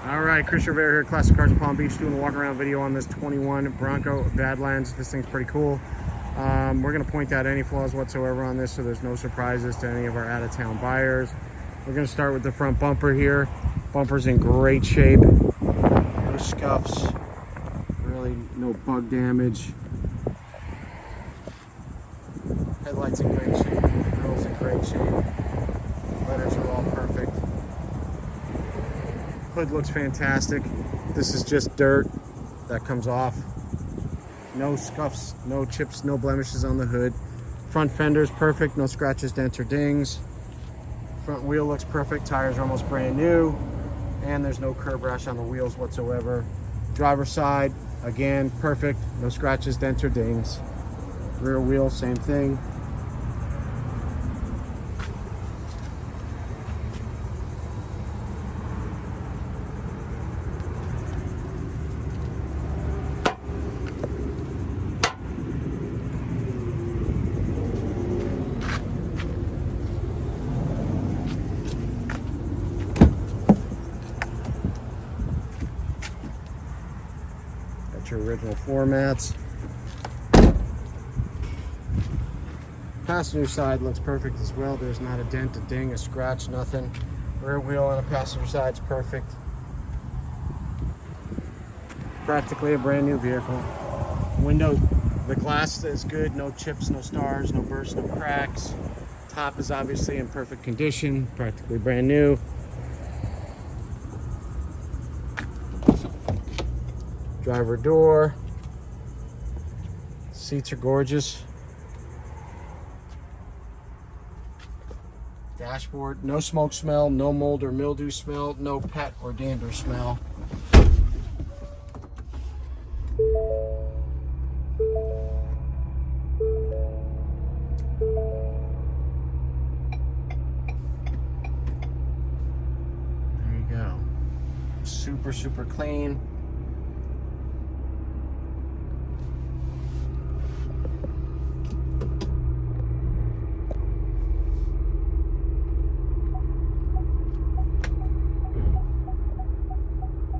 All right, Chris Rivera here, Classic Cars of Palm Beach, doing a walk around video on this 21 Bronco Badlands. This thing's pretty cool. We're going to point out any flaws whatsoever on this so there's no surprises to any of our out-of-town buyers. We're going to start with the front bumper here. Bumper's in great shape. No scuffs, really no bug damage. Headlights in great shape, grill's in great shape. Letters are all perfect. Hood looks fantastic. This is just dirt that comes off. No scuffs, no chips, no blemishes on the hood. Front fender's perfect, no scratches, dents, or dings. Front wheel looks perfect, tires are almost brand new, and there's no curb rash on the wheels whatsoever. Driver's side, again, perfect, no scratches, dents, or dings. Rear wheel, same thing. Got your original floor mats. Passenger side looks perfect as well. There's not a dent, a ding, a scratch, nothing. Rear wheel on the passenger side's perfect. Practically a brand new vehicle. Window, the glass is good. No chips, no stars, no bursts, no cracks. Top is obviously in perfect condition, practically brand new. Driver door. Seats are gorgeous. Dashboard, no smoke smell, no mold or mildew smell, no pet or dander smell. There you go. Super, super clean.